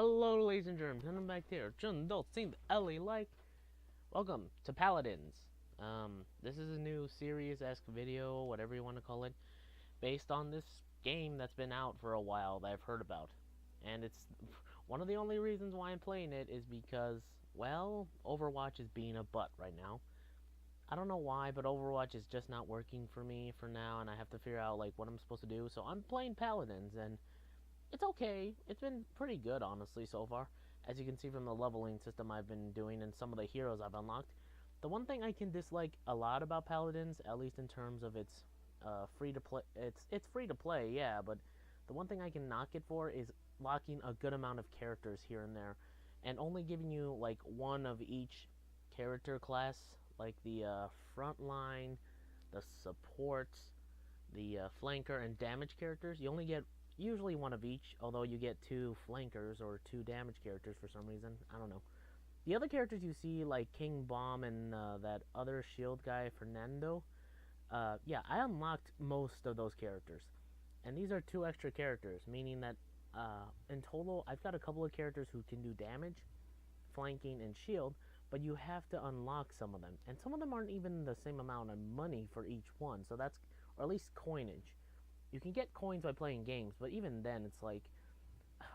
Hello, ladies and germs, and I'm back there. Don't seem LA like. Welcome to Paladins. This is a new series-esque video, whatever you want to call it, based on this game that's been out for a while that I've heard about. And it's one of the only reasons why I'm playing it is because, well, Overwatch is being a butt right now. I don't know why, but Overwatch is just not working for me for now, and I have to figure out like what I'm supposed to do. So I'm playing Paladins, and it's okay. It's been pretty good, honestly, so far. As you can see from the leveling system I've been doing and some of the heroes I've unlocked. The one thing I can dislike a lot about Paladins, at least in terms of its free to play, it's free to play, yeah, but the one thing I can knock it for is locking a good amount of characters here and there, and only giving you like one of each character class, like the front line, the support, the flanker, and damage characters. You only get usually one of each, although you get two flankers or two damage characters for some reason. I don't know. The other characters you see, like King Bomb and that other shield guy, Fernando, yeah, I unlocked most of those characters. And these are two extra characters, meaning that in total, I've got a couple of characters who can do damage, flanking, and shield, but you have to unlock some of them. And some of them aren't even the same amount of money for each one, so that's, or at least coinage. You can get coins by playing games, but even then, it's like,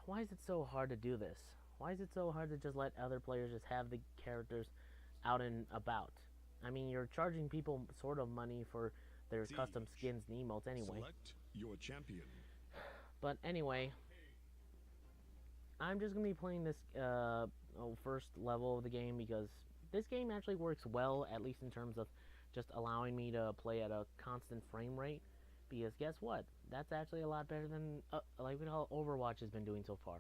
why is it so hard to do this? Why is it so hard to just let other players just have the characters out and about? I mean, you're charging people sort of money for their custom skins and emotes anyway. Select your champion. But anyway, I'm just going to be playing this first level of the game because this game actually works well, at least in terms of just allowing me to play at a constant frame rate. Because guess what? That's actually a lot better than like what Overwatch has been doing so far.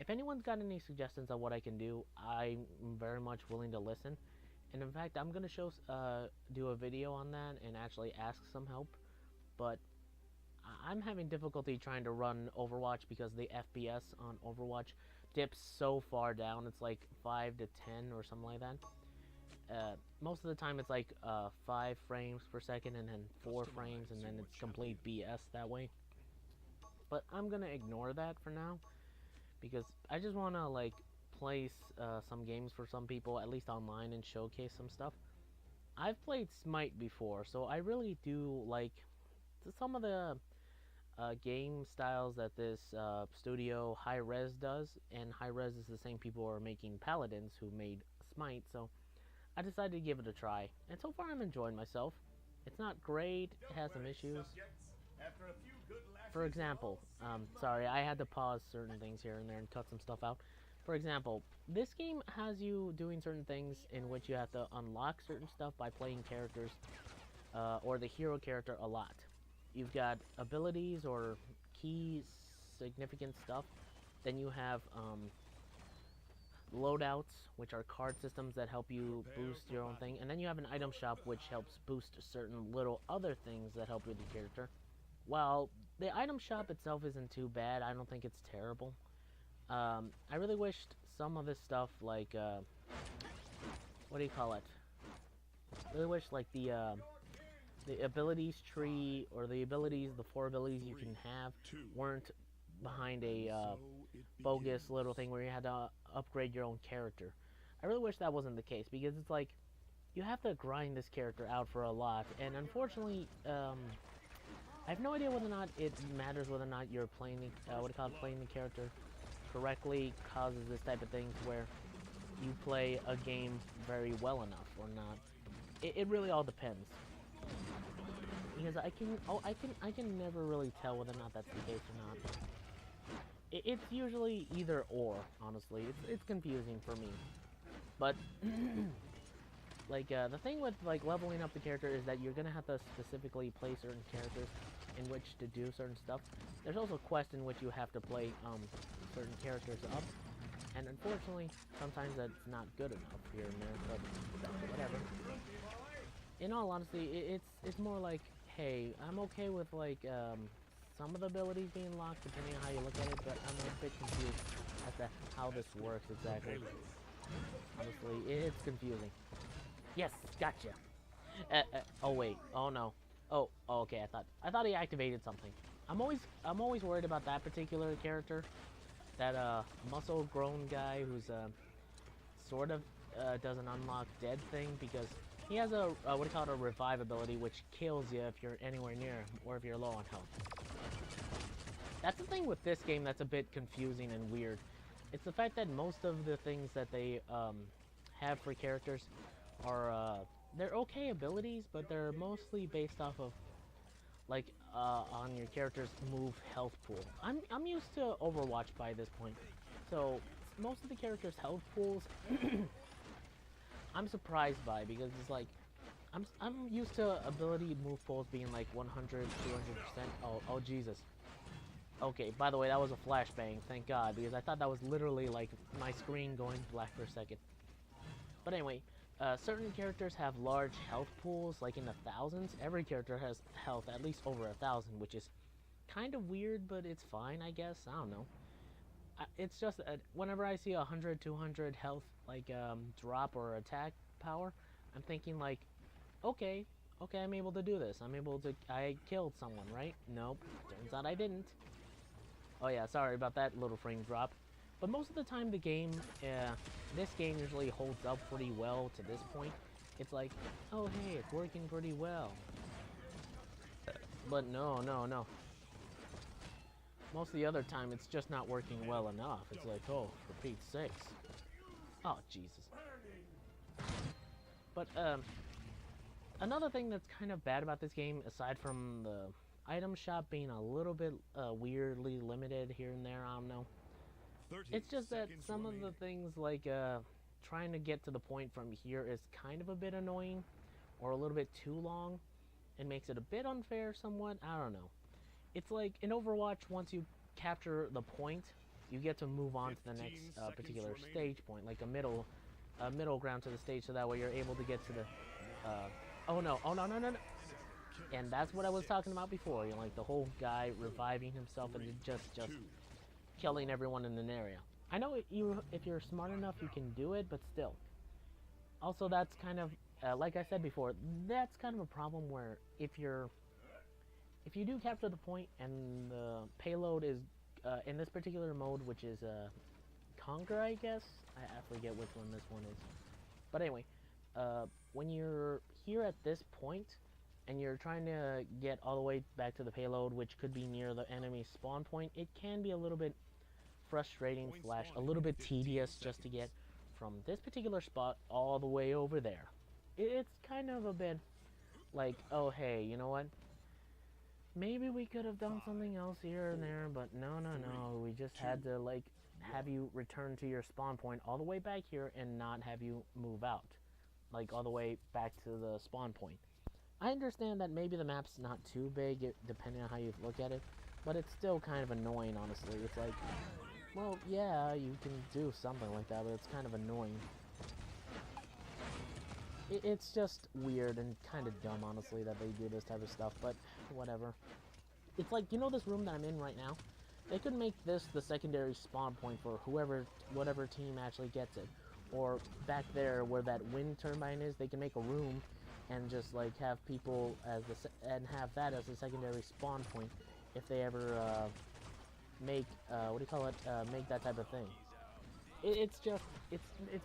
If anyone's got any suggestions on what I can do, I'm very much willing to listen. And in fact, I'm gonna do a video on that and actually ask some help. But I'm having difficulty trying to run Overwatch because the FPS on Overwatch dips so far down. It's like 5 to 10 or something like that. Most of the time it's like 5 frames per second and then 4 frames, and then it's complete BS that way. But I'm gonna ignore that for now because I just want to like play some games for some people, at least online, and showcase some stuff. I've played Smite before, so I really do like some of the game styles that this studio Hi-Rez does, and Hi-Rez is the same people who are making Paladins, who made Smite, so I decided to give it a try, and so far I'm enjoying myself. It's not great, it has some issues. For example, sorry, I had to pause certain things here and there and cut some stuff out. For example, this game has you doing certain things in which you have to unlock certain stuff by playing characters, or the hero character a lot. You've got abilities or key significant stuff. Then you have loadouts, which are card systems that help you boost your own thing, and then you have an item shop which helps boost certain little other things that help with the character. Well, the item shop itself isn't too bad. I don't think it's terrible. I really wished some of this stuff, like what do you call it? I really wish like the abilities tree, or the 4 abilities you can have, weren't behind a bogus little thing where you had to upgrade your own character. I really wish that wasn't the case, because it's like you have to grind this character out for a lot, and unfortunately, I have no idea whether or not it matters whether or not you're playing playing the character correctly causes this type of thing to where you play a game very well enough or not. It really all depends. Because I can never really tell whether or not that's the case or not. It's usually either or, honestly. It's confusing for me. But like the thing with like leveling up the character is that you're gonna have to specifically play certain characters in which to do certain stuff. There's also quests in which you have to play certain characters up, and unfortunately sometimes that's not good enough here and there, but whatever. In all honesty, it's more like, hey, I'm okay with like some of the abilities being locked depending on how you look at it, but I'm a bit confused as to how this works exactly. Honestly, it's confusing. Yes, gotcha. Oh wait, oh no. Oh, okay. I thought he activated something. I'm always worried about that particular character that muscle-grown guy who's sort of does an unlock dead thing because he has a what do you call it, a revive ability, which kills you if you're anywhere near him or if you're low on health. That's the thing with this game that's a bit confusing and weird. It's the fact that most of the things that they have for characters are they're okay abilities, but they're mostly based off of like on your character's move health pool. I'm used to Overwatch by this point, so most of the characters' health pools I'm surprised by because it's like I'm used to ability move pools being like 100, 200%. Oh Jesus. Okay, by the way, that was a flashbang, thank God, because I thought that was literally like my screen going black for a second. But anyway, certain characters have large health pools, like in the thousands. Every character has health at least over 1,000, which is kind of weird, but it's fine, I guess. I don't know. It's just whenever I see 100, 200 health like drop or attack power, I'm thinking like, okay, I'm able to do this. I killed someone, right? Nope. Turns out I didn't. Oh yeah, sorry about that little frame drop. But most of the time the game, this game usually holds up pretty well to this point. It's like, oh hey, it's working pretty well. But no. Most of the other time it's just not working well enough. It's like, oh, for Pete's sakes. Oh, Jesus. But, another thing that's kind of bad about this game, aside from the item shop being a little bit weirdly limited here and there, I don't know. It's just that some of the things like trying to get to the point from here is kind of a bit annoying or a little bit too long and makes it a bit unfair somewhat. I don't know. It's like in Overwatch, once you capture the point, you get to move on to the next particular stage point, like a middle ground to the stage, so that way you're able to get to the oh no. And that's what I was talking about before, you know, like the whole guy reviving himself and just killing everyone in an area. I know if you're smart enough, you can do it, but still. Also, that's kind of, like I said before, that's kind of a problem where if you do capture the point and the payload is, in this particular mode, which is Conquer, I guess? I forget which one this one is. But anyway, when you're here at this point, and you're trying to get all the way back to the payload, which could be near the enemy spawn point, it can be a little bit frustrating / a little bit tedious just to get from this particular spot all the way over there. It's kind of a bit like, oh hey, you know what? Maybe we could have done something else here and there, but no, we just had to like have you return to your spawn point all the way back here and not have you move out, like all the way back to the spawn point. I understand that maybe the map's not too big, depending on how you look at it, but it's still kind of annoying, honestly. It's like, well, yeah, you can do something like that, but it's kind of annoying. It's just weird and kind of dumb, honestly, that they do this type of stuff, but whatever. It's like, you know this room that I'm in right now? They could make this the secondary spawn point for whatever team actually gets it. Or back there where that wind turbine is, they can make a room and just like have people and have that as a secondary spawn point if they ever make make that type of thing. It's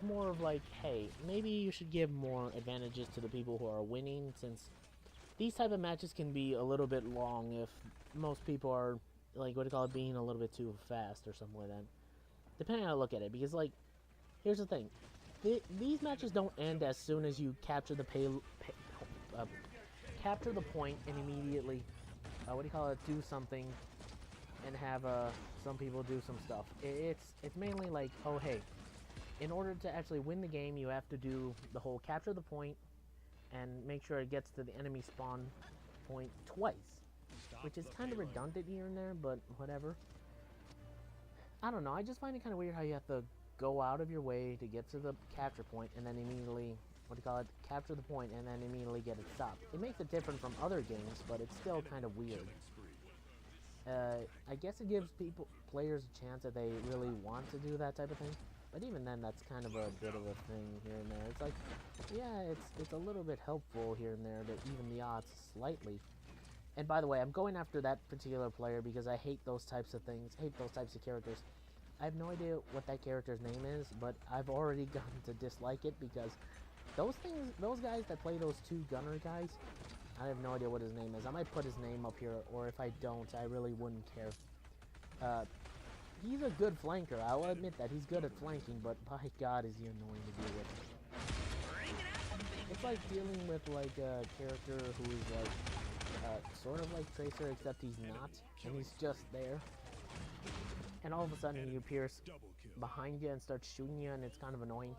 more of like, hey, maybe you should give more advantages to the people who are winning, since these type of matches can be a little bit long if most people are like being a little bit too fast or something like that, depending on how I look at it. Because like, here's the thing. These matches don't end as soon as you capture the capture the point and immediately do something and have some people do some stuff. It's mainly like, oh hey, in order to actually win the game, you have to do the whole capture the point and make sure it gets to the enemy spawn point twice, which is kind of redundant here and there, but whatever. I don't know, I just find it kind of weird how you have to go out of your way to get to the capture point and then immediately, capture the point and then immediately get it stopped. It makes it different from other games, but it's still kind of weird. I guess it gives players a chance if they really want to do that type of thing, but even then, that's kind of a bit of a thing here and there. It's like, yeah, it's a little bit helpful here and there to even the odds slightly. And by the way, I'm going after that particular player because I hate those types of things, hate those types of characters. I have no idea what that character's name is, but I've already gotten to dislike it because those guys that play those two gunner guys, I have no idea what his name is. I might put his name up here, or if I don't, I really wouldn't care. He's a good flanker. I'll admit that he's good at flanking, but by God, is he annoying to deal with. It's like dealing with like a character who is like sort of like Tracer, except he's not, and he's just there. And all of a sudden he appears behind you and starts shooting you, and it's kind of annoying.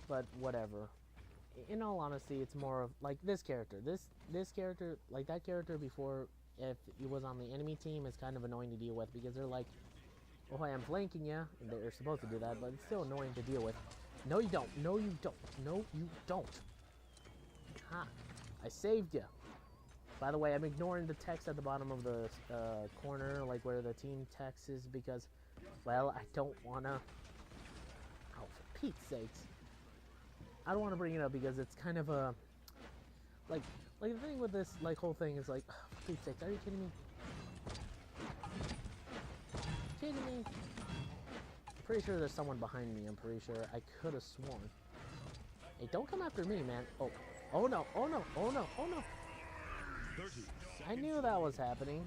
But whatever. In all honesty, it's more of like this character. This character, like that character before, if he was on the enemy team, is kind of annoying to deal with because they're like, oh, hey, I'm flanking you, and they're supposed to do that, but it's still annoying to deal with. No, you don't. No, you don't. No, you don't. Ha! I saved you. By the way, I'm ignoring the text at the bottom of the corner, like where the team text is, because, well, I don't wanna. Oh, for Pete's sakes! I don't want to bring it up because it's kind of a like the thing with this like whole thing is like, oh, for Pete's sakes, are you kidding me? Kidding me? I'm pretty sure there's someone behind me. I'm pretty sure. I could have sworn. Hey, don't come after me, man. Oh, oh no, oh no, oh no, oh no. I knew that was happening.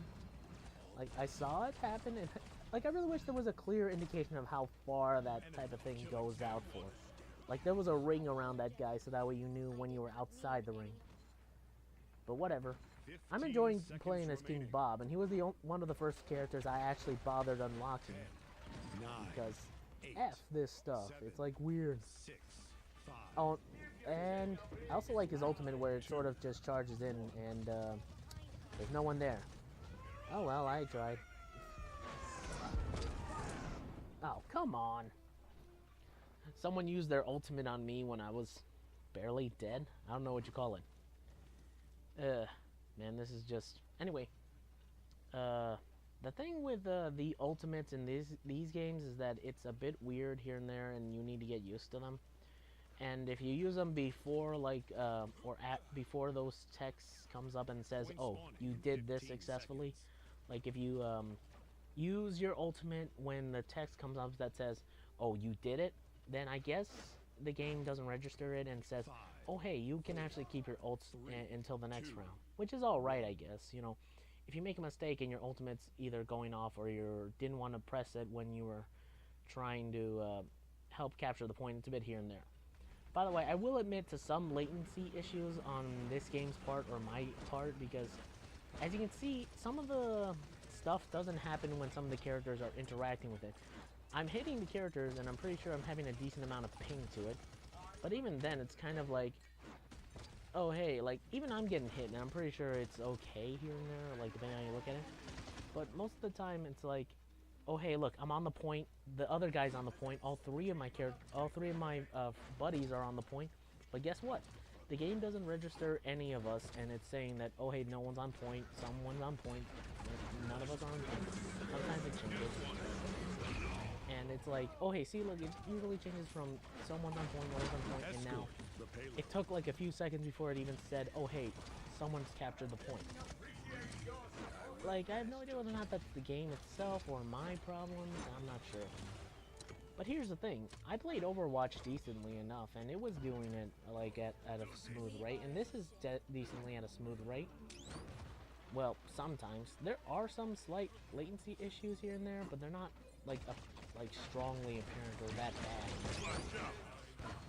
Like, I saw it happen, and like, I really wish there was a clear indication of how far that type of thing goes out for. Like, there was a ring around that guy, so that way you knew when you were outside the ring. But whatever. I'm enjoying playing as King Bob, and he was one of the first characters I actually bothered unlocking. Because F this stuff. It's like weird. Oh, and I also like his ultimate where it sort of just charges in and there's no one there. Oh well, I tried. Oh, come on. Someone used their ultimate on me when I was barely dead. I don't know what you call it. Man, this is just... Anyway, the thing with the ultimates in these games is that it's a bit weird here and there, and you need to get used to them. And if you use them before, like, before those texts comes up and says, "Oh, you did this successfully," like if you use your ultimate when the text comes up that says, "Oh, you did it," then I guess the game doesn't register it and says, "Oh, hey, you can actually keep your ults until the next round," which is all right, I guess. You know, if you make a mistake and your ultimate's either going off or you didn't want to press it when you were trying to help capture the point, it's a bit here and there. By the way, I will admit to some latency issues on this game's part or my part because, as you can see, some of the stuff doesn't happen when some of the characters are interacting with it. I'm hitting the characters and I'm pretty sure I'm having a decent amount of ping to it. But even then, it's kind of like, oh hey, like, even I'm getting hit and I'm pretty sure it's okay here and there, like, depending on how you look at it. But most of the time, it's like, oh hey, look, I'm on the point, the other guy's on the point, all three of my buddies are on the point, but guess what? The game doesn't register any of us, and it's saying that, oh hey, no one's on point, someone's on point, none of us are on point. Sometimes it changes. And it's like, oh hey, see, look, it usually changes from someone's on point, one's on point, and now it took like a few seconds before it even said, oh hey, someone's captured the point. Like, I have no idea whether or not that's the game itself or my problems, I'm not sure. But here's the thing, I played Overwatch decently enough, and it was doing it, like, at a smooth rate, and this is decently at a smooth rate. Well, sometimes. There are some slight latency issues here and there, but they're not, like, strongly apparent or that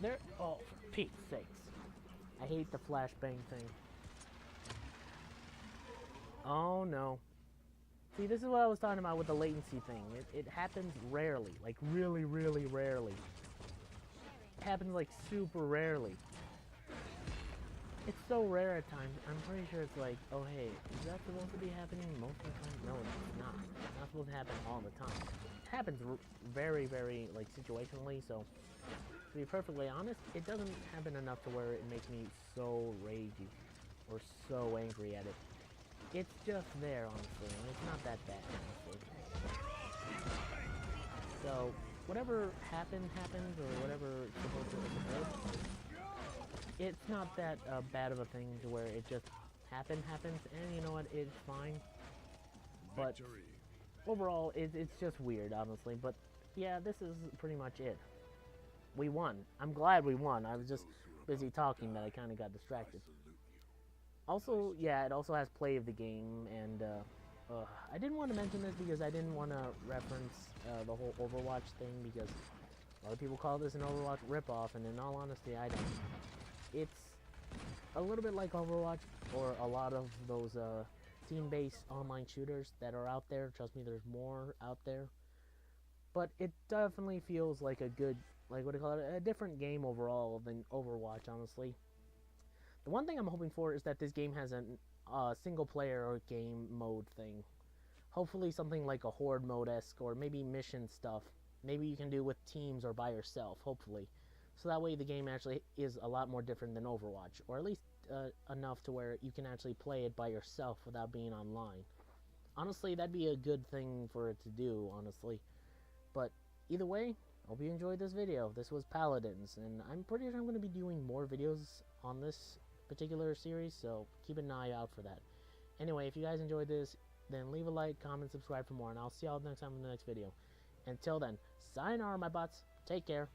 bad. Oh, for Pete's sakes. I hate the flashbang thing. Oh no. See, this is what I was talking about with the latency thing. It happens rarely, like really, really rarely. It happens like super rarely. It's so rare at times. I'm pretty sure it's like, oh hey, is that supposed to be happening most of the time? No, it's not. It's not supposed to happen all the time. It happens very, very, like, situationally, so to be perfectly honest, it doesn't happen enough to where it makes me so ragey or so angry at it. It's just there, honestly, and it's not that bad, honestly. So, whatever happens, or whatever it's supposed to happen, it's not that bad of a thing to where it just happens, and you know what, it's fine. But overall, it's just weird, honestly. But yeah, this is pretty much it. We won. I'm glad we won. I was just busy talking that I kind of got distracted. Also, yeah, it also has play of the game, and I didn't want to mention this because I didn't want to reference the whole Overwatch thing, because a lot of people call this an Overwatch ripoff, and in all honesty, I don't. It's a little bit like Overwatch, or a lot of those team-based online shooters that are out there. Trust me, there's more out there. But it definitely feels like a good, like, what do you call it, a different game overall than Overwatch, honestly. The one thing I'm hoping for is that this game has a single player or game mode thing. Hopefully something like a horde mode-esque, or maybe mission stuff. Maybe you can do with teams or by yourself, hopefully. So that way the game actually is a lot more different than Overwatch, or at least enough to where you can actually play it by yourself without being online. Honestly, that'd be a good thing for it to do, honestly. But either way, hope you enjoyed this video. This was Paladins, and I'm pretty sure I'm going to be doing more videos on this particular series, so keep an eye out for that. Anyway, if you guys enjoyed this, then leave a like, comment, subscribe for more, and I'll see y'all next time in the next video. Until then, sayonara, my bots. Take care.